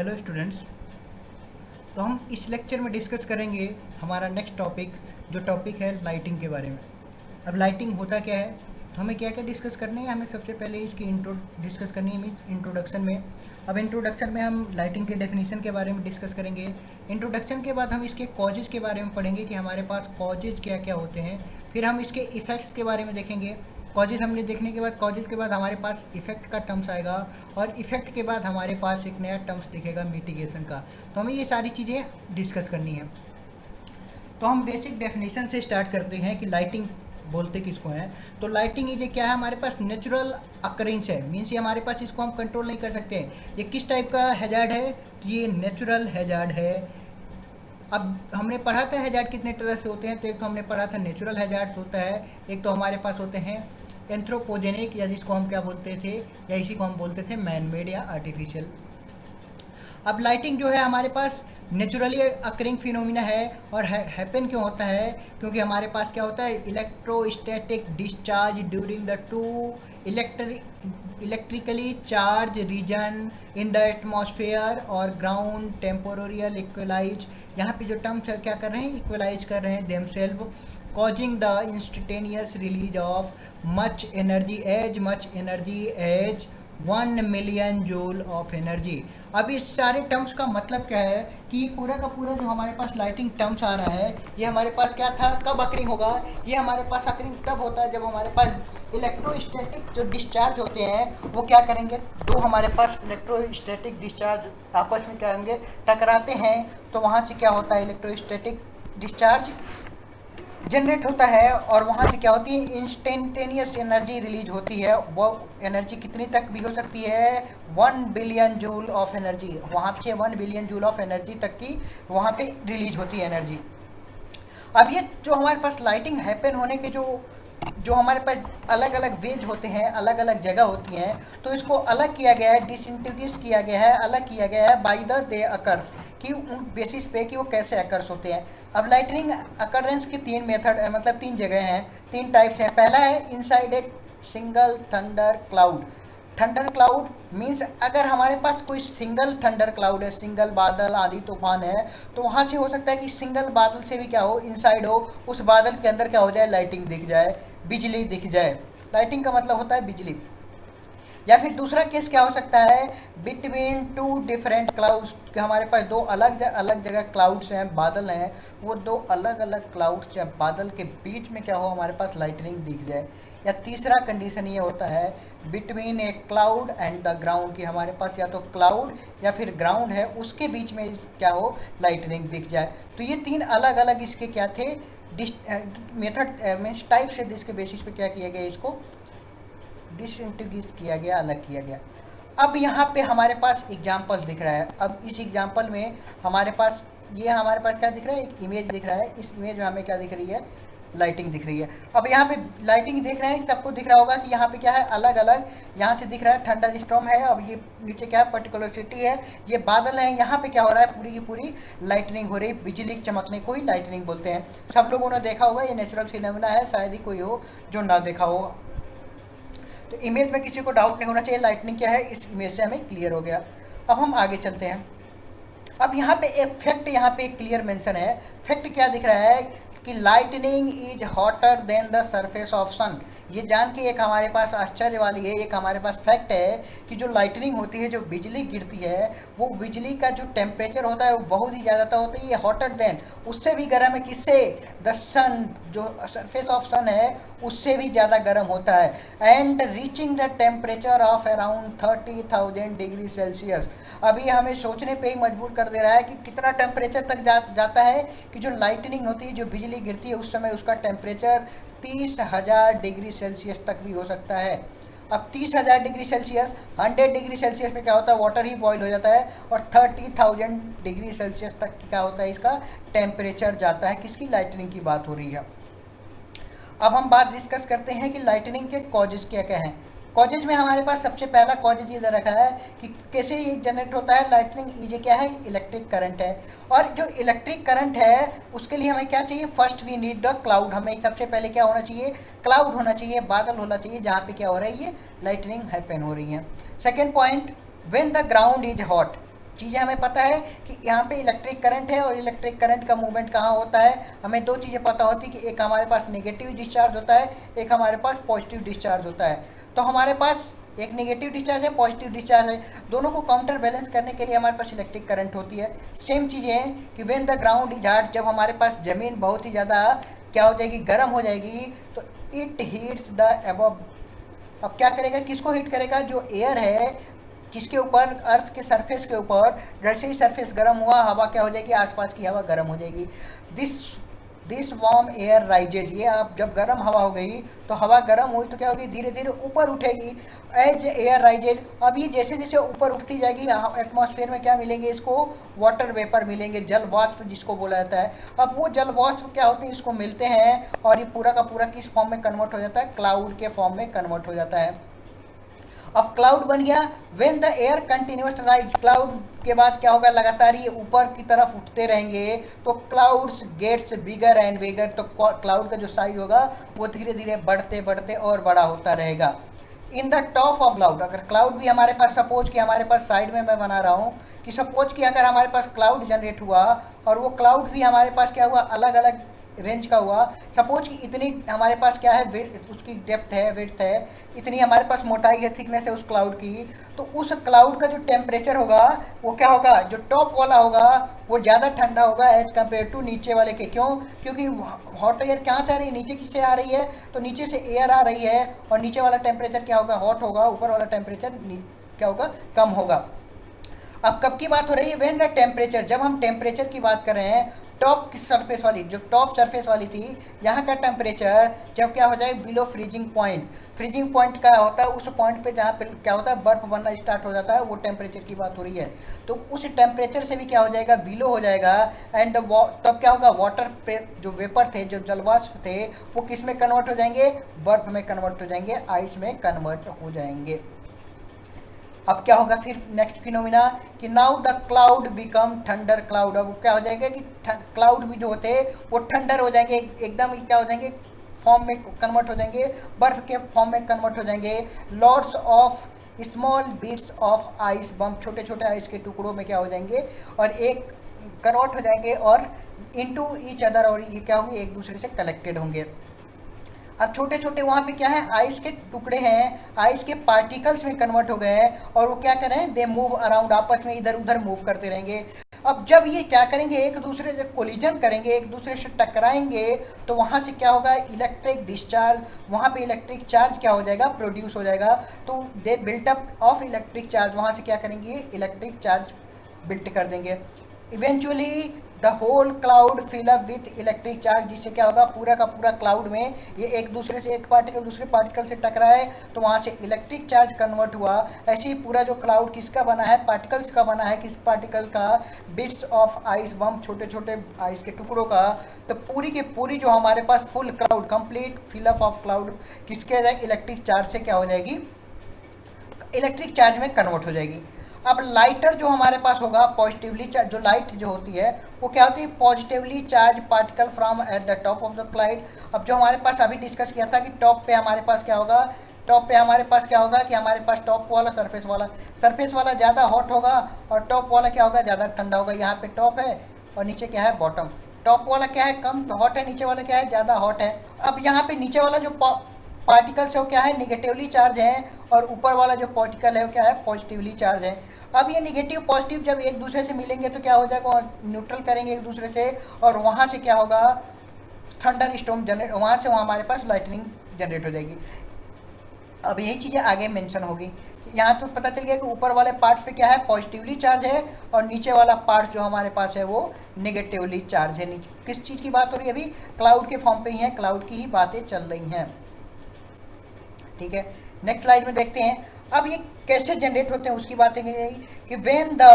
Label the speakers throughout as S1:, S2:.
S1: Hello students. तो हम इस लेक्चर में डिस्कस करेंगे हमारा नेक्स्ट टॉपिक, जो टॉपिक है लाइटिंग के बारे में। अब लाइटिंग होता क्या है, तो हमें क्या क्या डिस्कस करना है। हमें सबसे पहले इसकी इंट्रो डिस्कस करनी है, मीन्स इंट्रोडक्शन में। अब इंट्रोडक्शन में हम लाइटिंग के डेफिनेशन के बारे में डिस्कस करेंगे। इंट्रोडक्शन के बाद हम इसके कॉजेज़ के बारे में पढ़ेंगे कि हमारे पास कॉजेज़ क्या क्या होते हैं। फिर हम इसके इफ़ेक्ट्स के बारे में देखेंगे। कॉजेज़ हमने देखने के बाद, कॉजेज़ के बाद हमारे पास इफ़ेक्ट का टर्म्स आएगा, और इफ़ेक्ट के बाद हमारे पास एक नया टर्म्स दिखेगा मिटिगेशन का। तो हमें ये सारी चीज़ें डिस्कस करनी है। तो हम बेसिक डेफिनेशन से स्टार्ट करते हैं कि लाइटिंग बोलते किसको हैं। तो लाइटिंग ये क्या है, हमारे पास नेचुरल अकरेंस है, मीन्स ये हमारे पास, इसको हम कंट्रोल नहीं कर सकते हैं। ये किस टाइप का हैजार्ड है, तो ये नेचुरल हैजार्ड है। अब हमने पढ़ा था हैजार्ड कितने तरह से होते हैं, तो एक तो हमने पढ़ा था नेचुरल हैजार्ड्स होता है, एक तो हमारे पास होते हैं एंथ्रोपोजेनिक, या जिसको हम क्या बोलते थे, या इसी को हम बोलते थे मैन मेड या आर्टिफिशियल। अब लाइटिंग जो है हमारे पास नेचुरली अकरिंग फिनोमिना है, और हैपन क्यों होता है, क्योंकि हमारे पास क्या होता है, electrostatic discharge during the two electrically charge region in the atmosphere और ग्राउंड टेम्पोरियल इक्वलाइज। यहाँ पे जो टर्म्स क्या कर रहे हैं, इक्वलाइज कर रहे हैं themselves, causing the instantaneous release of much energy as 1 million joule of energy। अब इस सारे टर्म्स का मतलब क्या है कि पूरा का पूरा जो हमारे पास लाइटिंग टर्म्स आ रहा है, ये हमारे पास क्या था, कब अकरिंग होगा, ये हमारे पास अकरिंग तब होता है जब हमारे पास इलेक्ट्रोस्टैटिक जो डिस्चार्ज होते हैं वो क्या करेंगे, दो हमारे पास इलेक्ट्रोस्टैटिक डिस्चार्ज आपस में क्या होंगे, टकराते हैं, तो वहाँ से क्या होता है, इलेक्ट्रोस्टैटिक डिस्चार्ज जनरेट होता है, और वहाँ से क्या होती है, इंस्टेंटेनियस एनर्जी रिलीज होती है। वो एनर्जी कितनी तक भी हो सकती है, 1 बिलियन जूल ऑफ एनर्जी, वहाँ पे 1 बिलियन जूल ऑफ एनर्जी तक की वहाँ पे रिलीज होती है एनर्जी। अब ये जो हमारे पास लाइटिंग हैपन होने के जो हमारे पास अलग अलग वेज होते हैं, अलग अलग जगह होती हैं, तो इसको अलग किया गया है, डिसइंटीग्रेट किया गया है, अलग किया गया है बाय द दे अकर्स, कि उन बेसिस पे कि वो कैसे अकर्स होते हैं। अब लाइटनिंग अकरेंस की 3 मेथड, मतलब 3 जगह हैं, 3 टाइप्स हैं। पहला है inside a single thunder cloud. Thunder cloud means अगर हमारे पास कोई सिंगल थंडर क्लाउड है, सिंगल बादल आंधी तूफान है, तो वहाँ से हो सकता है कि सिंगल बादल से भी क्या हो, इनसाइड हो, उस बादल के अंदर क्या हो जाए, लाइटिंग दिख जाए, बिजली दिख जाए। लाइटिंग का मतलब होता है बिजली। या फिर दूसरा केस क्या हो सकता है, बिटवीन 2 डिफरेंट क्लाउड्स, कि हमारे पास 2 अलग जगह क्लाउड्स हैं, बादल हैं, वो 2 अलग अलग क्लाउड्स या बादल के बीच में क्या हो, हमारे पास लाइटनिंग दिख जाए। या तीसरा कंडीशन ये होता है, between A cloud and the ground, कि हमारे पास या तो क्लाउड या फिर ग्राउंड है, उसके बीच में क्या हो, लाइटनिंग दिख जाए। तो ये 3 अलग अलग इसके क्या थे, मेथड मीन्स टाइप से, जिसके बेसिस पे क्या किया गया, इसको डिसइंटीग्रेट किया गया, अलग किया गया। अब यहाँ पे हमारे पास एग्जाम्पल दिख रहा है। अब इस एग्जाम्पल में हमारे पास क्या दिख रहा है, एक इमेज दिख रहा है। इस इमेज में हमें क्या दिख रही है, लाइटिंग दिख रही है। अब यहाँ पे लाइटिंग देख रहे हैं, सबको दिख रहा होगा कि यहाँ पे क्या है, अलग अलग यहाँ से दिख रहा है, थंडर स्टॉर्म है। अब ये नीचे क्या है, पर्टिकुलरिटी है, ये बादल है, यहाँ पे क्या हो रहा है, पूरी की पूरी लाइटनिंग हो रही है, बिजली चमकने को ही लाइटनिंग बोलते हैं। सब लोगों ने देखा होगा, ये नेचुरल फिनोमेना है, शायद ही कोई हो जो ना देखा हो। तो इमेज में किसी को डाउट नहीं होना चाहिए, लाइटनिंग क्या है, इस इमेज से हमें क्लियर हो गया। अब हम आगे चलते हैं। अब यहाँ पे एक फैक्ट, यहाँ पे एक क्लियर मेंशन है। फैक्ट क्या दिख रहा है कि lightning is hotter than the surface of sun. ये जान के एक हमारे पास आश्चर्य वाली है, एक हमारे पास फैक्ट है कि जो लाइटनिंग होती है, जो बिजली गिरती है, वो बिजली का जो टेम्परेचर होता है वो बहुत ही ज़्यादा होता है, ये हॉटर देन, उससे भी गर्म है, किससे, द सन, जो सरफेस ऑफ सन है उससे भी ज़्यादा गर्म होता है। And reaching the temperature of around 30,000 degree Celsius. अभी हमें सोचने पे ही मजबूर कर दे रहा है कि कितना टेम्परेचर तक जाता है, कि जो लाइटनिंग होती है, जो बिजली गिरती है, उस समय उसका टेम्परेचर 30,000 डिग्री सेल्सियस तक भी हो सकता है। अब 30,000 डिग्री सेल्सियस, 100 डिग्री सेल्सियस में क्या होता है, वाटर ही बॉयल हो जाता है, और 30,000 डिग्री सेल्सियस तक क्या होता है, इसका टेम्परेचर जाता है। किसकी, लाइटनिंग की बात हो रही है। अब हम बात डिस्कस करते हैं कि लाइटनिंग के कॉजेज क्या क्या हैं। कॉजेज में हमारे पास सबसे पहला कॉजेज इधर रखा है कि कैसे ये जनरेट होता है। लाइटनिंग ये क्या है, इलेक्ट्रिक करंट है। और जो इलेक्ट्रिक करंट है उसके लिए हमें क्या चाहिए, first we need the cloud. हमें सबसे पहले क्या होना चाहिए, क्लाउड होना चाहिए, बादल होना चाहिए, जहाँ पे क्या हो रहा है, ये लाइटनिंग हैपन हो रही है। Second point, when the ground is hot, चीज़ें हमें पता है कि यहाँ पे इलेक्ट्रिक करंट है और इलेक्ट्रिक करंट का मूवमेंट कहाँ होता है। हमें दो चीज़ें पता होती कि एक हमारे पास नेगेटिव डिस्चार्ज होता है, एक हमारे पास पॉजिटिव डिस्चार्ज होता है। तो हमारे पास एक नेगेटिव डिस्चार्ज है, पॉजिटिव डिस्चार्ज है, दोनों को काउंटर बैलेंस करने के लिए हमारे पास इलेक्ट्रिक करंट होती है। सेम चीज़ें हैं कि when the ground is hot, जब हमारे पास ज़मीन बहुत ही ज़्यादा क्या हो जाएगी, गर्म हो जाएगी, तो इट हीट्स द अबव। अब क्या करेगा, किसको हीट करेगा, जो एयर है किसके ऊपर, अर्थ के सरफेस के ऊपर। जैसे ही सरफेस गर्म हुआ, हवा क्या हो जाएगी, आसपास की हवा गर्म हो जाएगी। This this warm air rises, ये आप जब गर्म हवा हो गई तो हवा गर्म हुई तो क्या होगी, धीरे धीरे ऊपर उठेगी। एज एयर राइजेज, अब ये जैसे जैसे ऊपर उठती जाएगी, एटमॉस्फेयर में क्या मिलेंगे इसको, वाटर वेपर मिलेंगे, जल वाष्प जिसको बोला जाता है। अब वो जल वाष्प क्या होते हैं, इसको मिलते हैं और ये पूरा का पूरा किस फॉर्म में कन्वर्ट हो जाता है, क्लाउड के फॉर्म में कन्वर्ट हो जाता है। अब क्लाउड बन गया। When the air continuous rise, cloud के बाद क्या होगा, लगातार ये ऊपर की तरफ उठते रहेंगे तो clouds gets bigger and bigger, तो क्लाउड का जो साइज होगा वो धीरे धीरे बढ़ते बढ़ते और बड़ा होता रहेगा। In the top of cloud, अगर क्लाउड भी हमारे पास, सपोज कि हमारे पास साइड में मैं बना रहा हूँ कि सपोज कि अगर हमारे पास क्लाउड जनरेट हुआ और वो क्लाउड भी हमारे पास क्या हुआ, अलग अलग रेंज का हुआ। सपोज कि इतनी हमारे पास क्या है, उसकी डेप्थ है, विड्थ है, इतनी हमारे पास मोटाई है, थिकनेस है उस क्लाउड की, तो उस क्लाउड का जो टेम्परेचर होगा वो क्या होगा, जो टॉप वाला होगा वो ज़्यादा ठंडा होगा एज कम्पेयर टू नीचे वाले के। क्यों, क्योंकि हॉट एयर कहाँ से आ रही है, नीचे किससे आ रही है, तो नीचे से एयर आ रही है और नीचे वाला टेम्परेचर क्या होगा, हॉट होगा, ऊपर वाला टेम्परेचर क्या होगा, कम होगा। अब कब की बात हो रही है, व्हेन द टेम्परेचर, जब हम टेम्परेचर की बात कर रहे हैं, टॉप की सरफेस वाली, जो टॉप सरफेस वाली थी, यहाँ का टेम्परेचर जब क्या हो जाए, below freezing point. Freezing point क्या होता है, उस पॉइंट पे जहाँ पे क्या होता है, बर्फ बनना स्टार्ट हो जाता है, वो टेम्परेचर की बात हो रही है। तो उस टेम्परेचर से भी क्या हो जाएगा, बिलो हो जाएगा। एंड तब क्या होगा, वाटर पे जो वेपर थे, जो जलवाष्प थे, वो किस में कन्वर्ट हो जाएंगे, बर्फ में कन्वर्ट हो जाएंगे, आइस में कन्वर्ट हो जाएंगे। अब क्या होगा फिर नेक्स्ट फिनोमिना कि now the cloud become thunder cloud. अब क्या हो जाएगा कि क्लाउड भी जो होते हैं वो ठंडर हो जाएंगे, एकदम क्या हो जाएंगे, फॉर्म में कन्वर्ट हो जाएंगे, बर्फ के फॉर्म में कन्वर्ट हो जाएंगे। Lots of small bits of ice bomb, छोटे छोटे आइस के टुकड़ों में क्या हो जाएंगे और एक कन्वर्ट हो जाएंगे और इनटू ईच अदर, और ये क्या होंगे, एक दूसरे से कलेक्टेड होंगे। अब छोटे छोटे वहाँ पे क्या है, आइस के टुकड़े हैं, आइस के पार्टिकल्स में कन्वर्ट हो गए हैं और वो क्या कर रहे हैं, दे मूव अराउंड, आपस में इधर उधर मूव करते रहेंगे। अब जब ये क्या करेंगे, एक दूसरे से कोलिजन करेंगे, एक दूसरे से टकराएंगे, तो वहाँ से क्या होगा, इलेक्ट्रिक डिस्चार्ज, वहाँ पे इलेक्ट्रिक चार्ज क्या हो जाएगा, प्रोड्यूस हो जाएगा। तो the built up of electric charge, वहाँ से क्या करेंगे, इलेक्ट्रिक चार्ज बिल्ट कर देंगे। Eventually the whole cloud fill up with electric charge, जिससे क्या होगा, पूरा का पूरा क्लाउड में ये एक दूसरे से, एक पार्टिकल दूसरे पार्टिकल से टकराए तो वहाँ से इलेक्ट्रिक चार्ज कन्वर्ट हुआ। ऐसे ही पूरा जो क्लाउड किसका बना है, पार्टिकल्स का बना है, किस पार्टिकल का, बिट्स ऑफ आइस बम, छोटे छोटे आइस के टुकड़ों का। तो पूरी की पूरी जो हमारे पास full cloud, complete fill up of cloud किसके इलेक्ट्रिक चार्ज से क्या हो जाएगी, इलेक्ट्रिक चार्ज में कन्वर्ट हो जाएगी। अब लाइटर जो हमारे पास होगा, पॉजिटिवली चार्ज, जो लाइट जो होती है वो क्या होती है, positively charge particle from at the top of the cloud. अब जो हमारे पास अभी डिस्कस किया था कि टॉप पे हमारे पास क्या होगा, टॉप पे हमारे पास क्या होगा कि हमारे पास टॉप वाला सरफेस वाला ज़्यादा हॉट होगा और टॉप वाला क्या होगा, ज़्यादा ठंडा होगा। यहाँ पे टॉप है और नीचे क्या है, बॉटम। टॉप वाला क्या है, कम हॉट है, नीचे वाला क्या है, ज़्यादा हॉट है। अब यहाँ पे नीचे वाला जो पार्टिकल्स है वो क्या है, निगेटिवली चार्ज है, और ऊपर वाला जो पार्टिकल है वो क्या है, पॉजिटिवली चार्ज है। अब ये निगेटिव पॉजिटिव जब एक दूसरे से मिलेंगे तो क्या हो जाएगा, न्यूट्रल करेंगे एक दूसरे से, और वहाँ से क्या होगा, थंडर स्टॉर्म जनरेट, वहाँ से हमारे पास लाइटनिंग जनरेट हो जाएगी। अब यही चीज़ें आगे मेंशन होगी। यहाँ तो पता चल गया कि ऊपर वाले पार्ट्स पे क्या है, पॉजिटिवली चार्ज है, और नीचे वाला पार्ट जो हमारे पास है वो नेगेटिवली चार्ज है। नीचे किस चीज़ की बात हो रही है, अभी क्लाउड के फॉर्म पे ही है, क्लाउड की ही बातें चल रही हैं। ठीक है, नेक्स्ट स्लाइड में देखते हैं। अब ये कैसे जनरेट होते हैं उसकी बातें की गई कि when the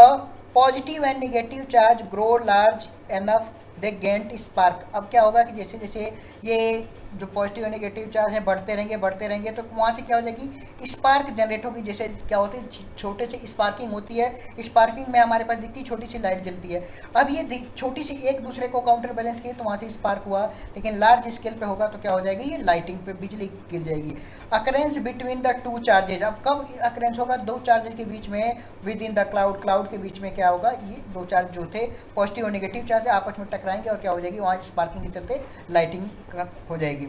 S1: positive and negative charge grow large enough they get spark. अब क्या होगा कि जैसे जैसे ये जो पॉजिटिव और नेगेटिव चार्ज है बढ़ते रहेंगे तो वहाँ से क्या हो जाएगी, स्पार्क जनरेट होगी। जैसे क्या होती है, छोटे से स्पार्किंग होती है, स्पार्किंग में हमारे पास दिखती है छोटी सी लाइट जलती है। अब ये छोटी सी एक दूसरे को काउंटर बैलेंस की तो वहाँ से स्पार्क हुआ, लेकिन लार्ज स्केल पे होगा तो क्या हो जाएगी, ये लाइटिंग पे बिजली गिर जाएगी। Occurrence between the two charges, अब कब अकरेंस होगा, दो चार्जेज के बीच में, with in the cloud, cloud के बीच में क्या होगा, ये दो चार्ज जो थे पॉजिटिव और नेगेटिव चार्ज आपस में टकराएंगे और क्या हो जाएगी, वहाँ स्पार्किंग के चलते लाइटिंग हो जाएगी,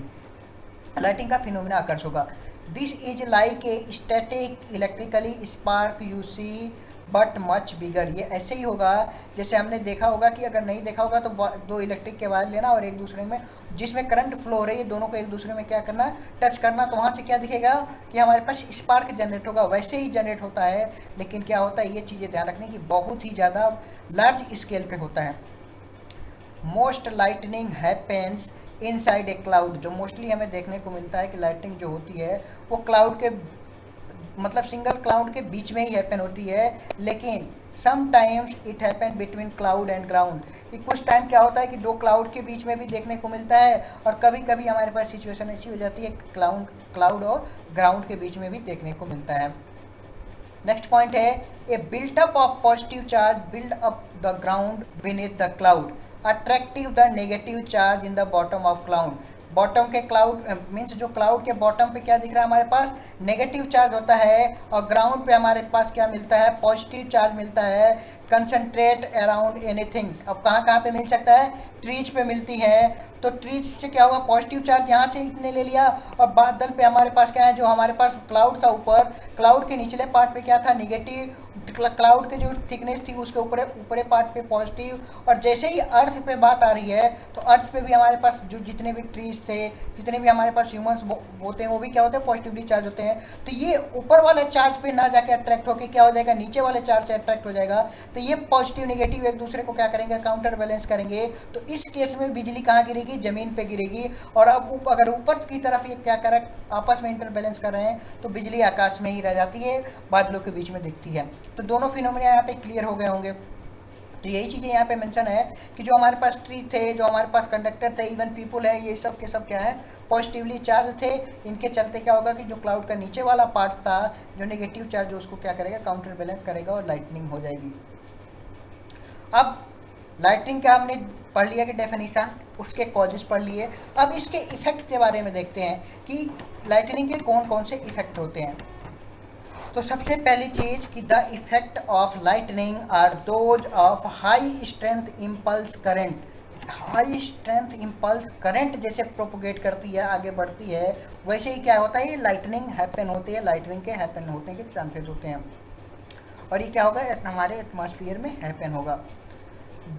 S1: लाइटिंग का फिनोमिना अकर्स होगा। This is like a static electrically spark you see but much bigger. ये ऐसे ही होगा जैसे हमने देखा होगा कि अगर नहीं देखा होगा तो दो इलेक्ट्रिक के वायर लेना और एक दूसरे में जिसमें करंट फ्लो हो रही है दोनों को एक दूसरे में क्या करना, टच करना, तो वहाँ से क्या दिखेगा कि हमारे पास स्पार्क जनरेट होगा। वैसे ही जनरेट होता है, लेकिन क्या होता है, ये चीज़ें ध्यान रखने की, बहुत ही ज़्यादा लार्ज स्केल पे होता है। Most lightning happens inside a cloud, जो मोस्टली हमें देखने को मिलता है कि लाइटनिंग जो होती है वो क्लाउड के, मतलब सिंगल क्लाउड के बीच में ही हैपन होती है, लेकिन sometimes it happen between cloud and ground, कि कुछ टाइम क्या होता है कि दो क्लाउड के बीच में भी देखने को मिलता है, और कभी कभी हमारे पास सिचुएशन ऐसी हो जाती है क्लाउड और ग्राउंड के बीच में भी देखने को मिलता है। नेक्स्ट पॉइंट है, a built up of positive charge build up the ground beneath the cloud, attractive the negative charge in the bottom of cloud. Bottom के क्लाउड मीन्स जो क्लाउड के बॉटम पे क्या दिख रहा है, हमारे पास नेगेटिव चार्ज होता है, और ग्राउंड पे हमारे पास क्या मिलता है, पॉजिटिव चार्ज मिलता है। कंसंट्रेट अराउंड एनीथिंग, अब कहाँ कहाँ पे मिल सकता है, ट्रीज पे मिलती है, तो ट्रीज से क्या होगा, पॉजिटिव चार्ज यहाँ से इतने ले लिया, और बादल पे हमारे पास क्या है, जो हमारे पास क्लाउड था ऊपर, क्लाउड के निचले पार्ट पे क्या था, नेगेटिव, क्लाउड के जो थिकनेस थी उसके ऊपरे पार्ट पे पॉजिटिव, और जैसे ही अर्थ पे बात आ रही है तो अर्थ पे भी हमारे पास जो जितने भी ट्रीज थे, जितने भी हमारे पास ह्यूमंस होते हैं वो भी क्या होते हैं, पॉजिटिवली चार्ज होते हैं। तो ये ऊपर वाले चार्ज पे ना जाके अट्रैक्ट होकर क्या हो जाएगा, नीचे वाले चार्ज से अट्रैक्ट हो जाएगा। तो ये पॉजिटिव नेगेटिव एक दूसरे को क्या करेंगे, काउंटर बैलेंस करेंगे। तो इस केस में बिजली कहाँ गिरेगी, जमीन पे गिरेगी, और अब अगर ऊपर की तरफ ये क्या कर आपस में इंटर बैलेंस कर रहे हैं तो बिजली आकाश में ही रह जाती है, बादलों के बीच में दिखती है। तो दोनों फिनोमेना यहाँ पे क्लियर हो गए होंगे। तो यही चीज़ें यहाँ पे मेंशन है कि जो हमारे पास ट्री थे, जो हमारे पास कंडक्टर थे, इवन पीपल है, ये सब के सब क्या है, पॉजिटिवली चार्ज थे। इनके चलते क्या होगा कि जो क्लाउड का नीचे वाला पार्ट था, जो नेगेटिव चार्ज, उसको क्या करेगा, काउंटर बैलेंस करेगा और लाइटनिंग हो जाएगी। अब लाइटनिंग का हमने पढ़ लिया कि डेफिनेशन, उसके कॉजेस पढ़ लिए। अब इसके इफेक्ट के बारे में देखते हैं कि लाइटनिंग के कौन कौन से इफेक्ट होते हैं। तो सबसे पहली चीज़ कि the effect of lightning are those of high strength impulse current. High strength impulse current जैसे प्रोपोगेट करती है, आगे बढ़ती है, वैसे ही क्या होता है, ये लाइटनिंग हैपन होती है, लाइटनिंग के हैपन होने के चांसेस होते हैं, और ये क्या होगा, हमारे एटमॉस्फेयर में हैपन होगा।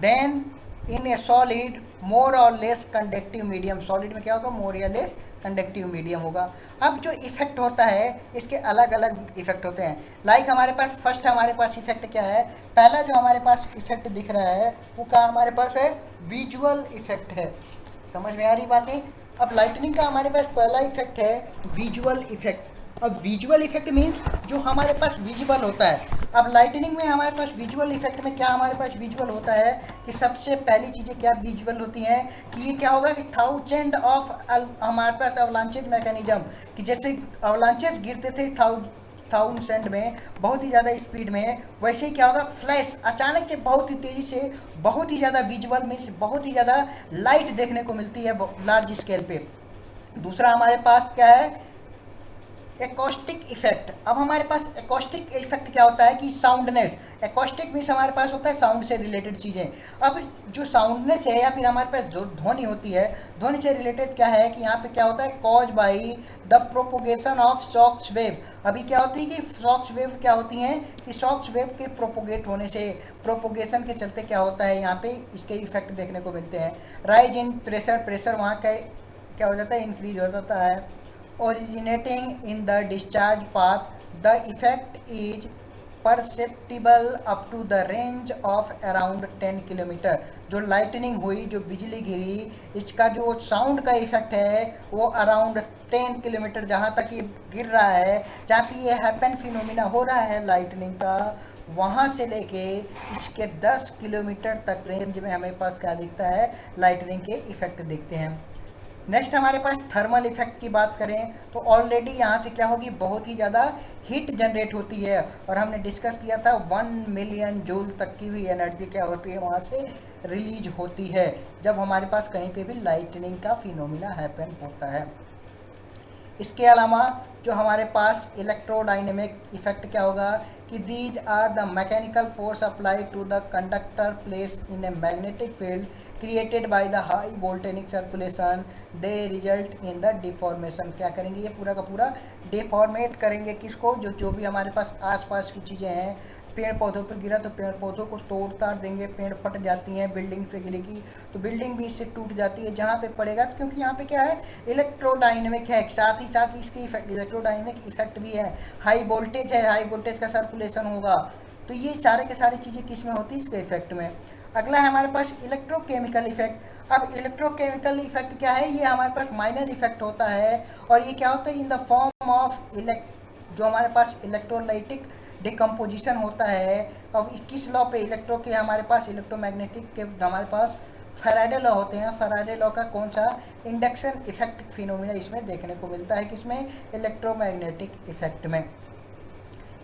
S1: देन इन ए सॉलिड मोर और लेस कंडक्टिव मीडियम, सॉलिड में क्या होगा, मोर या लेस कंडक्टिव मीडियम होगा। अब जो इफेक्ट होता है इसके अलग अलग इफेक्ट होते हैं। लाइक हमारे पास फर्स्ट हमारे पास इफेक्ट क्या है, पहला जो हमारे पास इफेक्ट दिख रहा है वो क्या हमारे पास है, विजुअल इफेक्ट है। समझ में आ रही बातें। अब लाइटनिंग का हमारे पास पहला इफेक्ट है विजुअल इफेक्ट। अब विजुअल इफेक्ट मीन्स जो हमारे पास विजिबल होता है। अब लाइटनिंग में हमारे पास विजुअल इफेक्ट में क्या हमारे पास विजुअल होता है कि सबसे पहली चीज़ें क्या विजुअल होती हैं कि ये क्या होगा कि थाउजेंड ऑफ हमारे पास अवलांचेज मैकेनिज्म, कि जैसे अवलांचेज गिरते थे थाउजेंड में बहुत ही ज़्यादा स्पीड में, वैसे ही क्या होगा, फ्लैश अचानक से बहुत ही तेज़ी से, बहुत ही ज़्यादा विजुअल मीन्स बहुत ही ज़्यादा लाइट देखने को मिलती है लार्ज स्केल पे। दूसरा हमारे पास क्या है, एकॉस्टिक इफेक्ट। अब हमारे पास एकॉस्टिक इफेक्ट क्या होता है कि साउंडनेस, एकॉस्टिक मीन्स हमारे पास होता है साउंड से रिलेटेड चीज़ें। अब जो साउंडनेस है या फिर हमारे पास जो ध्वनि होती है, ध्वनि से रिलेटेड क्या है कि यहाँ पे क्या होता है, cause by the propagation of shocks wave. अभी क्या होती है कि शॉक्स वेव क्या होती हैं कि शॉक्स वेव के प्रोपोगेट होने से, प्रोपोगेशन के चलते क्या होता है, यहाँ पे इसके इफेक्ट देखने को मिलते हैं। राइज इन प्रेशर, प्रेशर वहाँ का क्या हो जाता है, इंक्रीज हो जाता है। originating in the discharge path, the effect is perceptible up to the range of around 10 kilometre. जो लाइटनिंग हुई, जो बिजली गिरी, इसका जो साउंड का इफेक्ट है वो अराउंड 10 किलोमीटर जहाँ तक ये गिर रहा है, जहाँ पे ये हैपन फिनोमिना हो रहा है लाइटनिंग का, वहाँ से लेके इसके 10 किलोमीटर तक रेंज में हमें पास क्या दिखता है, लाइटनिंग के इफेक्ट दिखते हैं। नेक्स्ट हमारे पास थर्मल इफेक्ट की बात करें तो ऑलरेडी यहाँ से क्या होगी, बहुत ही ज़्यादा हीट जनरेट होती है, और हमने डिस्कस किया था 1 मिलियन जूल तक की भी एनर्जी क्या होती है वहाँ से रिलीज होती है जब हमारे पास कहीं पे भी लाइटनिंग का फिनोमिना हैपन होता है। इसके अलावा जो हमारे पास इलेक्ट्रोडाइनमिक इफेक्ट क्या होगा कि these are the mechanical force apply to the conductor place in a magnetic field created by the high voltaic circulation, they result in the deformation. क्या करेंगे, ये पूरा का पूरा डिफॉर्मेट करेंगे किसको, जो भी हमारे पास आसपास की चीज़ें हैं। पेड़ पौधों पे गिरा तो पेड़ पौधों को तोड़ ताड़ देंगे, पेड़ फट जाती हैं, बिल्डिंग पे गिरेगी तो बिल्डिंग भी इससे टूट जाती है जहाँ पे पड़ेगा, क्योंकि यहाँ पे क्या है, इलेक्ट्रोडाइनमिक है, साथ ही साथ इसके इफेक्ट इलेक्ट्रोडाइनमिक इफेक्ट भी है, हाई वोल्टेज है, हाई वोल्टेज का सर्कुलेशन होगा, तो ये सारे के सारी चीज़ें किस में होती है, इसके इफेक्ट में। अगला है हमारे पास इलेक्ट्रोकेमिकल इफेक्ट। अब इलेक्ट्रोकेमिकल इफेक्ट क्या है, ये हमारे पास माइनर इफेक्ट होता है, और ये क्या होता है, इन द फॉर्म ऑफ जो हमारे पास इलेक्ट्रोलाइटिक डिकम्पोजिशन होता है। अब किस लॉ पे, इलेक्ट्रो के हमारे पास इलेक्ट्रोमैग्नेटिक के हमारे पास फैराडे लॉ होते हैं, फैराडे लॉ का कौन सा इंडक्शन इफेक्ट फिनोमिना इसमें देखने को मिलता है, किसमें, इलेक्ट्रोमैग्नेटिक इफेक्ट में।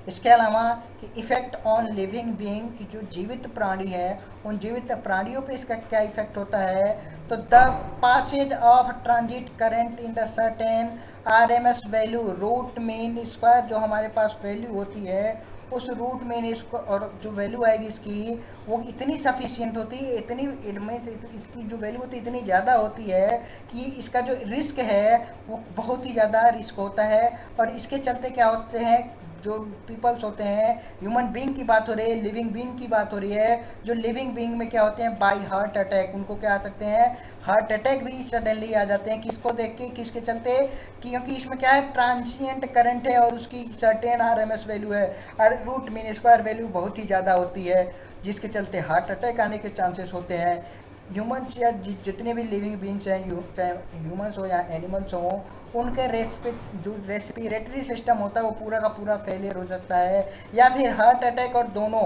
S1: इसके अलावा कि इफ़ेक्ट ऑन लिविंग बीइंग, की जो जीवित प्राणी है उन जीवित प्राणियों पे इसका क्या इफेक्ट होता है, तो the passage of transit current in the certain RMS value root mean square, जो हमारे पास वैल्यू होती है उस रूट मीन और जो वैल्यू आएगी इसकी वो इतनी सफिशिएंट होती है, इतनी इनमें से इसकी जो वैल्यू होती है इतनी ज़्यादा होती है कि इसका जो रिस्क है वो बहुत ही ज़्यादा रिस्क होता है। और इसके चलते क्या होते हैं, जो पीपल्स होते हैं, ह्यूमन बीइंग की बात हो रही है, लिविंग बीइंग की बात हो रही है, जो लिविंग बीइंग में क्या होते हैं, बाई हार्ट अटैक, उनको क्या आ सकते हैं, हार्ट अटैक भी सडनली आ जाते हैं, किसको देख के, किसके चलते, क्योंकि इसमें क्या है, ट्रांसिएंट करंट है और उसकी सर्टेन आरएमएस वैल्यू है, और रूट मीन स्क्वायर वैल्यू बहुत ही ज़्यादा होती है, जिसके चलते हार्ट अटैक आने के चांसेस होते हैं। ह्यूमन्स या जितने भी लिविंग बींग्स हैं, चाहे ह्यूमन्स हो या एनिमल्स हो, उनके जो रेस्पिरेटरी सिस्टम होता है वो पूरा का पूरा फेलियर हो सकता है, या फिर हार्ट अटैक, और दोनों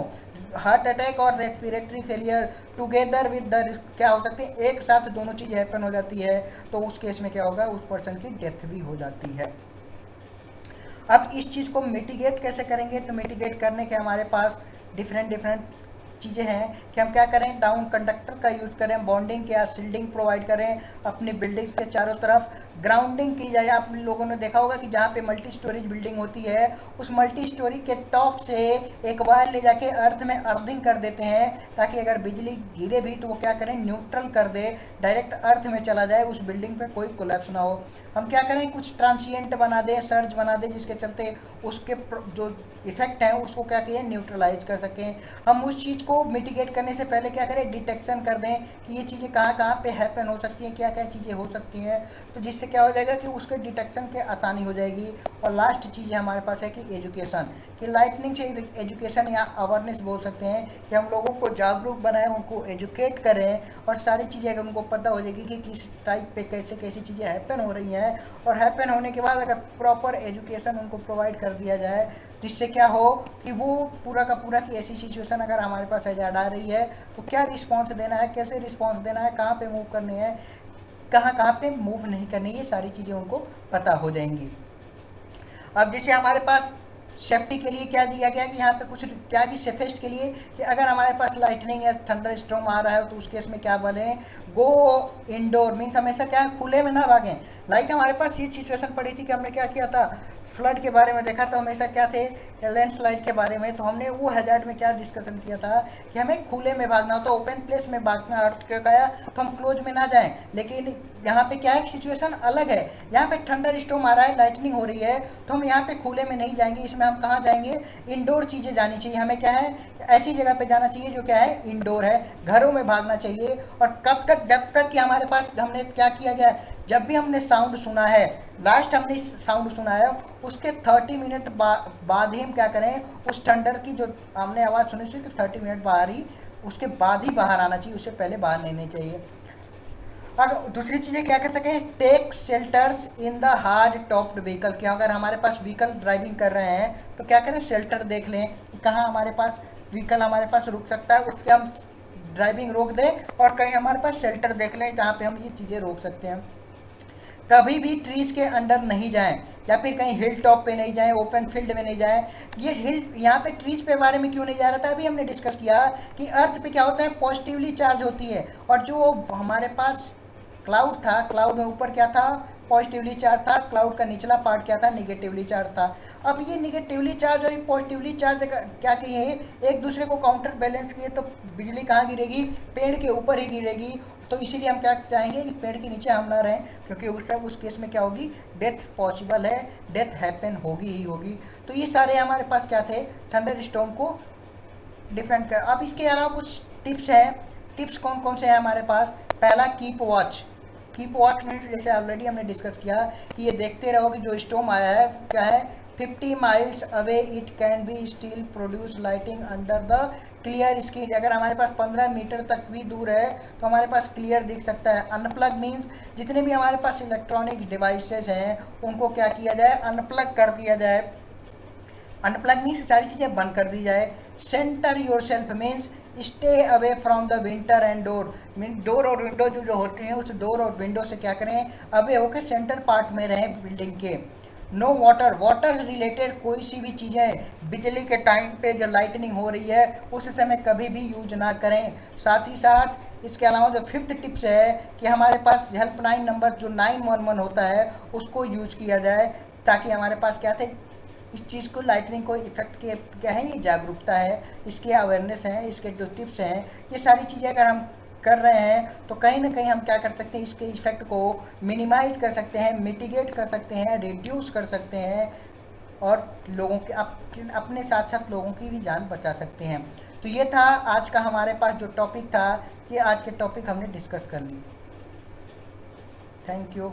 S1: हार्ट अटैक और respiratory failure together with the क्या हो सकती है, एक साथ दोनों चीज़ हैपन हो जाती है, तो उस केस में क्या होगा, उस पर्सन की डेथ भी हो जाती है। अब इस चीज़ को मिटिगेट कैसे करेंगे, तो मिटिगेट करने के हमारे पास डिफरेंट चीज़ें हैं कि हम क्या करें, डाउन कंडक्टर का यूज़ करें, बॉन्डिंग या शील्डिंग प्रोवाइड करें अपनी बिल्डिंग के चारों तरफ, ग्राउंडिंग की जाए। आप लोगों ने देखा होगा कि जहाँ पे मल्टी स्टोरेज बिल्डिंग होती है उस मल्टी स्टोरी के टॉप से एक वायर ले जाके अर्थ में अर्थिंग कर देते हैं, ताकि अगर बिजली गिरे भी तो वो क्या करें, न्यूट्रल कर दे, डायरेक्ट अर्थ में चला जाए, उस बिल्डिंग पे कोई कोलैप्स ना हो। हम क्या करें, कुछ ट्रांसिएंट बना दें, सर्ज बना दें, जिसके चलते उसके जो इफेक्ट है उसको क्या किए, न्यूट्रलाइज कर सकें। हम उस चीज़ को मिटिगेट करने से पहले क्या करें, डिटेक्शन कर दें कि ये चीज़ें कहाँ कहाँ पे हैपन हो सकती हैं, क्या क्या चीज़ें हो सकती हैं, तो जिससे क्या हो जाएगा कि उसके डिटेक्शन के आसानी हो जाएगी। और लास्ट चीज़ हमारे पास है कि एजुकेशन, कि लाइटनिंग से एजुकेशन या अवेयरनेस बोल सकते हैं, कि हम लोगों को जागरूक बनाएं, उनको एजुकेट करें, और सारी चीज़ें अगर उनको पता हो जाएगी कि किस टाइप पे कैसे कैसी चीज़ें हैपन हो रही हैं, और हैपन होने के बाद अगर प्रॉपर एजुकेशन उनको प्रोवाइड कर दिया जाए, जिससे क्या हो कि वो पूरा का पूरा की ऐसी सिचुएशन अगर हमारे पास एजाड आ रही है तो क्या रिस्पॉन्स देना है, कैसे रिस्पॉन्स देना है, कहाँ पे मूव करने हैं, कहाँ कहाँ पे मूव नहीं करनी, ये सारी चीज़ें उनको पता हो जाएंगी। अब जैसे हमारे पास सेफ्टी के लिए क्या दिया गया कि यहाँ पे कुछ क्या कि सेफेस्ट के लिए कि अगर हमारे पास लाइटनिंग या थंडर स्टॉर्म आ रहा है तो उस केस में क्या बोलें, गो इंडोर, मीन्स हमेशा क्या खुले में ना भागें। लाइक हमारे पास ये सिचुएशन पड़ी थी कि हमने क्या किया था, फ्लड के बारे में देखा, तो हमेशा क्या थे, लैंडस्लाइड के बारे में, तो हमने वो हैजार्ड में क्या डिस्कशन किया था कि हमें खुले में भागना हो, तो ओपन प्लेस में भागना, अर्थ क्यों आया तो हम क्लोज में ना जाएं। लेकिन यहाँ पे क्या है, सिचुएशन अलग है, यहाँ पे थंडर स्टॉर्म आ रहा है, लाइटनिंग हो रही है, तो हम यहाँ पे खुले में नहीं जाएंगे, इसमें हम कहाँ जाएंगे, इंडोर चीज़ें जानी चाहिए। हमें क्या है, ऐसी जगह पे जाना चाहिए जो क्या है, इंडोर है, घरों में भागना चाहिए। और कब तक, जब तक कि हमारे पास, हमने क्या किया गया, जब भी हमने साउंड सुना है, लास्ट हमने साउंड सुना है उसके 30 मिनट बाद ही हम क्या करें, उस थंडर की जो हमने आवाज़ सुनी थी 30 मिनट बाहर ही, उसके बाद ही बाहर आना चाहिए, उससे पहले बाहर नहीं चाहिए। अगर दूसरी चीज़ें क्या कर सकें, take shelters in the hard topped vehicle, कि अगर हमारे पास व्हीकल ड्राइविंग कर रहे हैं तो क्या करें, शेल्टर देख लें कि कहाँ हमारे पास व्हीकल हमारे पास रुक सकता है, उसके हम ड्राइविंग रोक दें, और कहीं हमारे पास शेल्टर देख लें जहाँ पे हम ये चीज़ें रोक सकते हैं। कभी भी ट्रीज़ के अंडर नहीं जाएं, या फिर कहीं हिल टॉप पे नहीं जाएं, ओपन फील्ड में नहीं जाएं। ये हिल यहाँ पे ट्रीज़ पे बारे में क्यों नहीं जा रहा था, अभी हमने डिस्कस किया कि अर्थ पे क्या होता है, पॉजिटिवली चार्ज होती है, और जो हमारे पास क्लाउड था, क्लाउड में ऊपर क्या था, पॉजिटिवली चार्ज था, क्लाउड का निचला पार्ट क्या था, निगेटिवली चार्ज था। अब ये निगेटिवली चार्ज और पॉजिटिवली चार्ज क्या किए, एक दूसरे को काउंटर बैलेंस किए, तो बिजली कहाँ गिरेगी, पेड़ के ऊपर ही गिरेगी। तो इसीलिए हम क्या चाहेंगे कि पेड़ के नीचे हम ना रहें, क्योंकि उस केस में क्या होगी, डेथ पॉसिबल है, डेथ हैपन होगी ही होगी। तो ये सारे हमारे पास क्या थे, थंडर स्टॉर्म को डिफरेंट कर। अब इसके अलावा कुछ टिप्स है। टिप्स कौन कौन से हैं हमारे पास, पहला keep watch. Keep watch means जैसे ऑलरेडी हमने डिस्कस किया कि ये देखते रहो कि जो स्टॉर्म आया है क्या है, 50 miles away it can be still produce lighting under the clear screen. अगर हमारे पास 15 मीटर तक भी दूर है तो हमारे पास क्लियर दिख सकता है। अनप्लग मीन्स जितने भी हमारे पास इलेक्ट्रॉनिक डिवाइसेस हैं उनको क्या किया जाए, अनप्लग कर दिया जाए। अनप्लग मीन्स सारी चीज़ें बंद कर दी जाए। Centre your self means stay away from the winter and door. Door और विंडो जो होते हैं उस डोर और विंडो से क्या करें, अवे होकर सेंटर पार्ट में रहें बिल्डिंग के। नो वाटर, वाटर से रिलेटेड कोई सी भी चीज़ें बिजली के टाइम पे जो लाइटनिंग हो रही है उस समय कभी भी यूज ना करें। साथ ही साथ इसके अलावा जो फिफ्थ टिप्स है कि हमारे पास हेल्पलाइन नंबर जो 911 होता है उसको यूज किया जाए, ताकि हमारे पास क्या थे, इस चीज़ को लाइटनिंग को इफेक्ट के क्या है, ये जागरूकता है, इसके अवेयरनेस है, इसके जो टिप्स हैं, ये सारी चीज़ें अगर हम कर रहे हैं तो कहीं ना कहीं हम क्या कर सकते हैं, इसके इफेक्ट को मिनिमाइज कर सकते हैं, मिटिगेट कर सकते हैं, रिड्यूस कर सकते हैं, और लोगों के अपने साथ साथ लोगों की भी जान बचा सकते हैं। तो ये था आज का हमारे पास जो टॉपिक था, ये आज के टॉपिक हमने डिस्कस कर ली। Thank you.